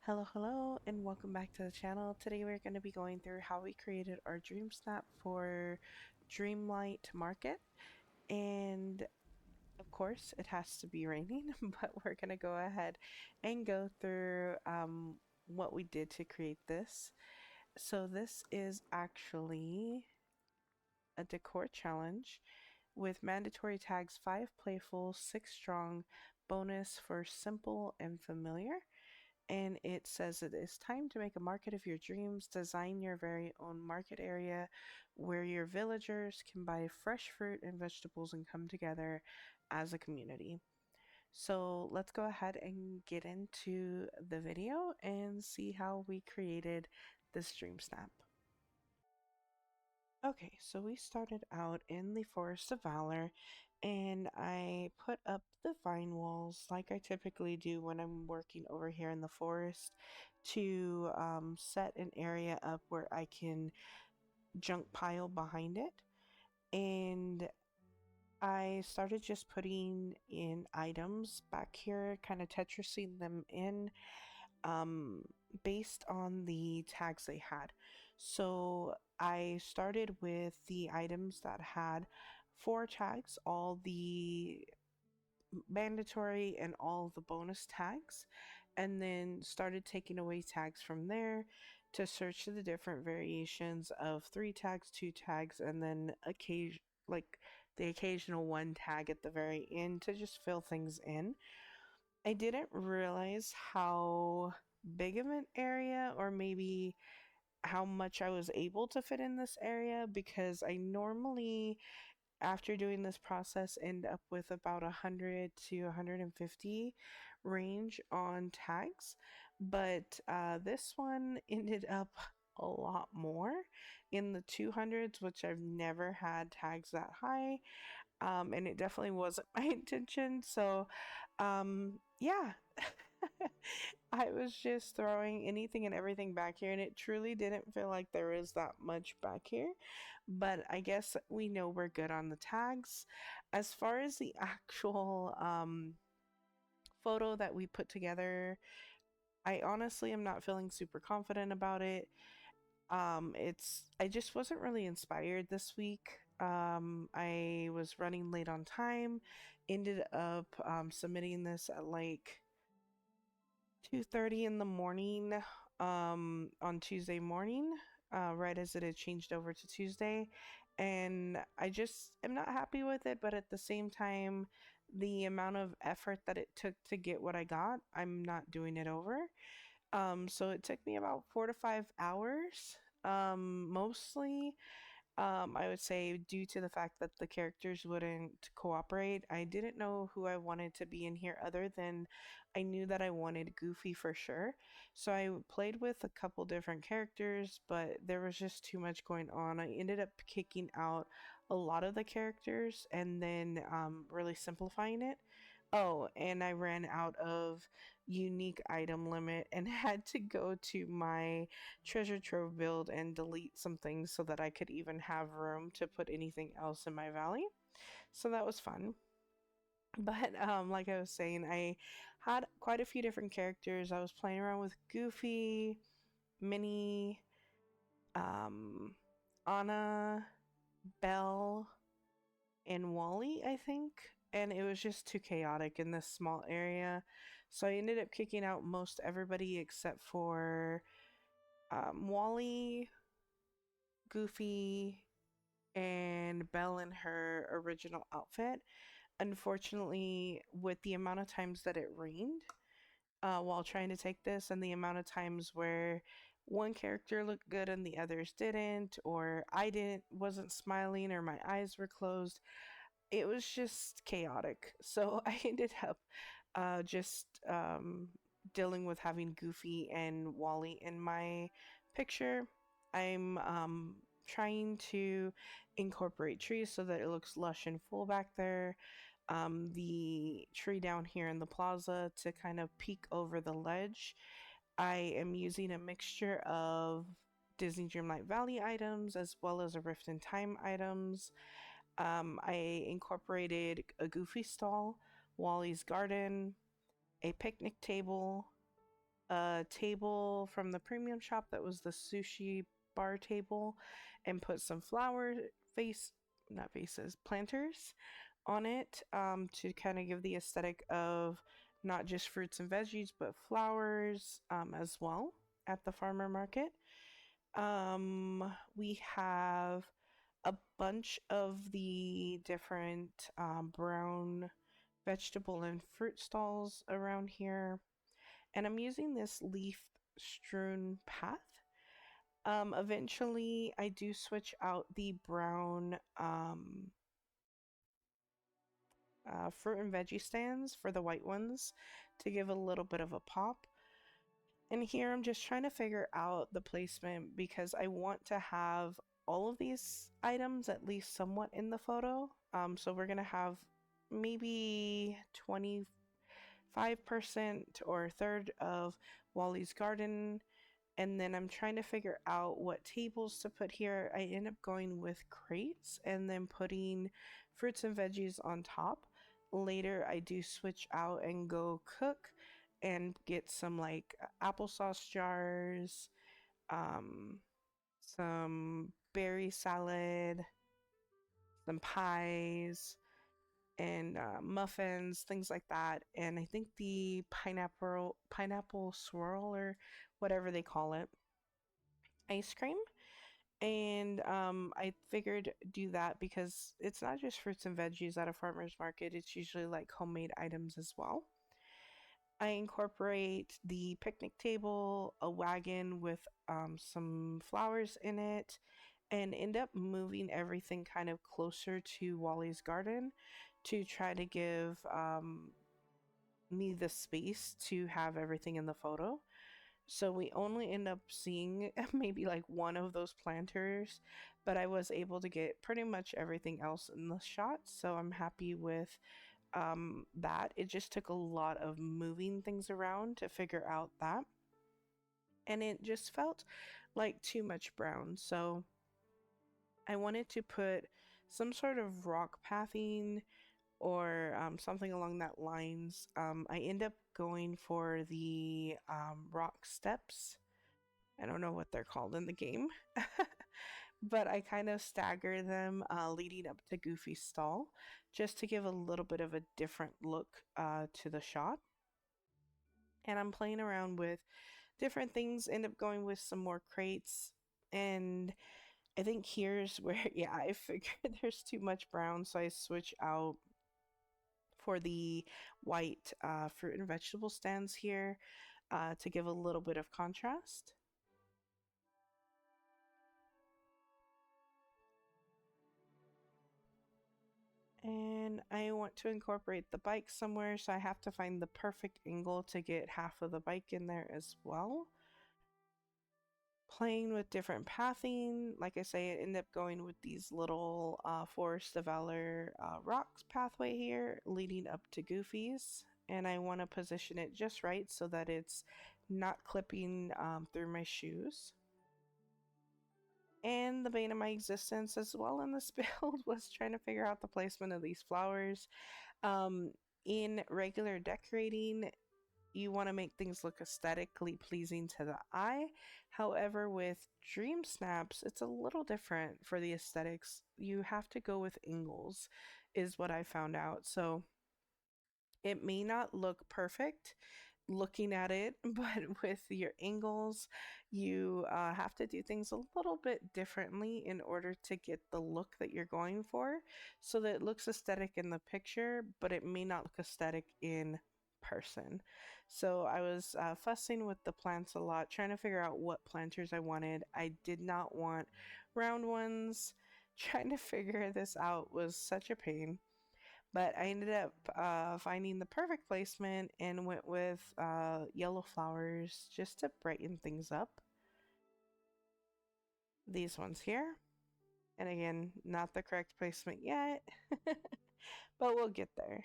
Hello, and welcome back to the channel. Today we're going to be going through how we created our DreamSnap for Dreamlight Market. And of course, it has to be raining, but we're going to go ahead and go through what we did to create this. So this is actually a decor challenge with mandatory tags 5 playful, 6 strong, bonus for simple and familiar. And it says it is time to make a market of your dreams. Design your very own market area where your villagers can buy fresh fruit and vegetables and come together as a community. So let's go ahead and get into the video and see how we created this dream snap. Okay, so we started out in the Forest of Valor, and I put up the vine walls like I typically do when I'm working over here in the forest to set an area up where I can junk pile behind it. And I started just putting in items back here, kind of Tetrising them in based on the tags they had. So I started with the items that had 4 tags, all the mandatory and all the bonus tags, and then started taking away tags from there to search the different variations of 3 tags, 2 tags, and then the occasional 1 tag at the very end to just fill things in. I didn't realize how big of an area, or maybe how much I was able to fit in this area, because I normally, after doing this process, end up with about 100 to 150 range on tags. But this one ended up a lot more in the 200s, which I've never had tags that high. And it definitely wasn't my intention. So, yeah. I was just throwing anything and everything back here, and it truly didn't feel like there is that much back here. But I guess we know we're good on the tags. As far as the actual photo that we put together, I honestly am not feeling super confident about it. I just wasn't really inspired this week. I was running late on time, ended up submitting this at like 2:30 in the morning on Tuesday morning, right as it had changed over to Tuesday. And I just am not happy with it, but at the same time, the amount of effort that it took to get what I got, I'm not doing it over. So it took me about 4 to 5 hours, mostly. I would say due to the fact that the characters wouldn't cooperate. I didn't know who I wanted to be in here, other than I knew that I wanted Goofy for sure. So I played with a couple different characters, but there was just too much going on. I ended up kicking out a lot of the characters and then really simplifying it. Oh, and I ran out of unique item limit and had to go to my treasure trove build and delete some things so that I could even have room to put anything else in my valley. So that was fun. But like I was saying, I had quite a few different characters. I was playing around with Goofy, Minnie, Anna, Belle, and Wally, I think. And it was just too chaotic in this small area. So I ended up kicking out most everybody except for Wally, Goofy, and Belle in her original outfit. Unfortunately, with the amount of times that it rained while trying to take this, and the amount of times where one character looked good and the others didn't, or wasn't smiling, or my eyes were closed, it was just chaotic. So I ended up just dealing with having Goofy and Wally in my picture. I'm trying to incorporate trees so that it looks lush and full back there. The tree down here in the plaza to kind of peek over the ledge. I am using a mixture of Disney Dreamlight Valley items as well as a Rift in Time items. I incorporated a Goofy stall, Wally's garden, a picnic table, a table from the premium shop that was the sushi bar table and put some flower face, not vases, planters on it to kind of give the aesthetic of not just fruits and veggies, but flowers as well at the farmer market. We have a bunch of the different brown vegetable and fruit stalls around here. And I'm using this leaf strewn path. Eventually, I do switch out the brown fruit and veggie stands for the white ones to give a little bit of a pop. And here I'm just trying to figure out the placement because I want to have all of these items at least somewhat in the photo. So we're going to have maybe 25% or a third of Wally's garden. And then I'm trying to figure out what tables to put here. I end up going with crates and then putting fruits and veggies on top. Later, I do switch out and go cook and get some like applesauce jars, um, some berry salad, some pies, and muffins, things like that. And I think the pineapple swirl or whatever they call it, ice cream. And I figured do that because it's not just fruits and veggies at a farmer's market, it's usually like homemade items as well. I incorporate the picnic table, a wagon with some flowers in it, and end up moving everything kind of closer to Wally's garden to try to give me the space to have everything in the photo. So we only end up seeing maybe like one of those planters, but I was able to get pretty much everything else in the shot. So I'm happy with that. It just took a lot of moving things around to figure out that. And it just felt like too much brown. So I wanted to put some sort of rock pathing or something along that lines. I end up going for the rock steps. I don't know what they're called in the game, but I kind of stagger them leading up to Goofy's stall just to give a little bit of a different look to the shot. And I'm playing around with different things, end up going with some more crates. And I think here's where, yeah, I figured there's too much brown, so I switch out for the white fruit and vegetable stands here to give a little bit of contrast. And I want to incorporate the bike somewhere, so I have to find the perfect angle to get half of the bike in there as well. Playing with different pathing, like I say, I end up going with these little Forest of Valor rocks pathway here leading up to Goofy's. And I want to position it just right so that it's not clipping through my shoes. And the bane of my existence as well in this build was trying to figure out the placement of these flowers. Um, in regular decorating, you want to make things look aesthetically pleasing to the eye. However, with DreamSnaps, it's a little different for the aesthetics. You have to go with angles, is what I found out. So it may not look perfect looking at it, but with your angles, you have to do things a little bit differently in order to get the look that you're going for so that it looks aesthetic in the picture, but it may not look aesthetic in person. So I was fussing with the plants a lot, trying to figure out what planters I wanted. I did not want round ones. Trying to figure this out was such a pain. But I ended up finding the perfect placement and went with yellow flowers just to brighten things up. These ones here. And again, not the correct placement yet, but we'll get there.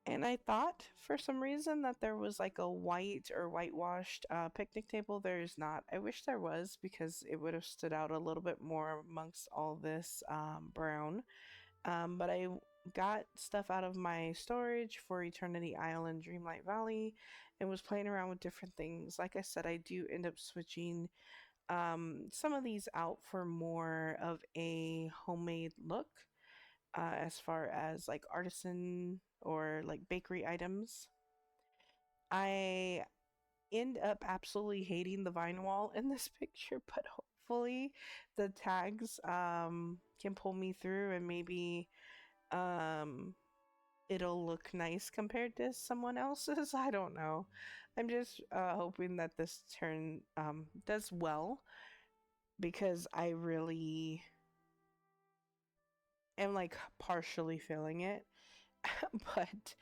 And I thought for some reason that there was like a white or whitewashed picnic table. There is not. I wish there was because it would have stood out a little bit more amongst all this brown. But I got stuff out of my storage for Eternity Isle and Dreamlight Valley and was playing around with different things. Like I said, I do end up switching some of these out for more of a homemade look, as far as like artisan or like bakery items. I end up absolutely hating the vine wall in this picture, but hopefully the tags can pull me through and maybe um it'll look nice compared to someone else's. I don't know. I'm just hoping that this turn does well because I really am like partially feeling it. But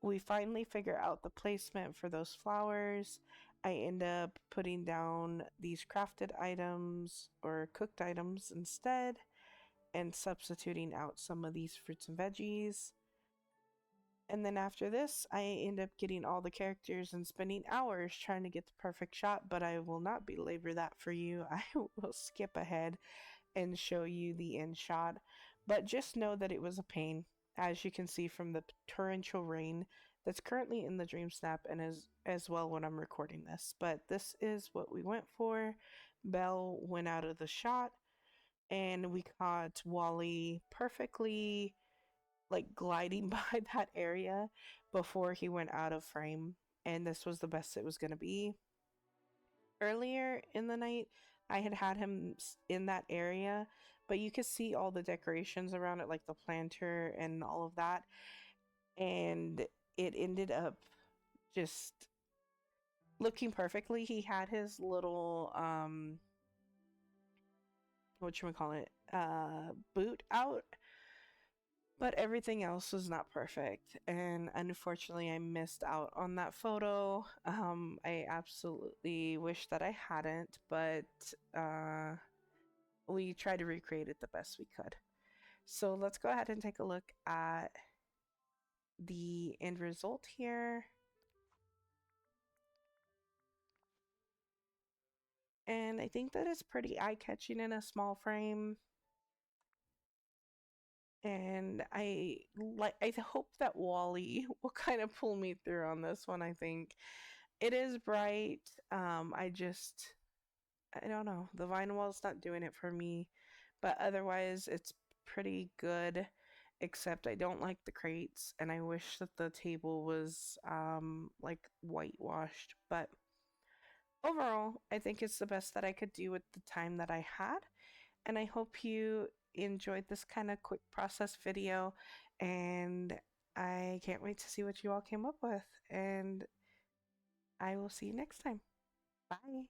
we finally figure out the placement for those flowers. I end up putting down these crafted items or cooked items instead and substituting out some of these fruits and veggies. And then after this, I end up getting all the characters and spending hours trying to get the perfect shot, but I will not belabor that for you. I will skip ahead and show you the end shot. But just know that it was a pain, as you can see from the torrential rain that's currently in the DreamSnap and as well when I'm recording this. But this is what we went for. Belle went out of the shot, and we caught Wally perfectly like gliding by that area before he went out of frame, and this was the best it was going to be. Earlier in the night, I had him in that area, but you could see all the decorations around it, like the planter and all of that, and it ended up just looking perfectly. He had his little what you call it, boot out, but everything else was not perfect, and unfortunately I missed out on that photo. I absolutely wish that I hadn't, but we tried to recreate it the best we could. So let's go ahead and take a look at the end result here. And I think that it's pretty eye-catching in a small frame. And I hope that Wally will kind of pull me through on this one. I think it is bright. I don't know. The vinyl wall's not doing it for me, but otherwise it's pretty good. Except I don't like the crates, and I wish that the table was like whitewashed. But overall, I think it's the best that I could do with the time that I had, and I hope you enjoyed this kind of quick process video, and I can't wait to see what you all came up with, and I will see you next time. Bye.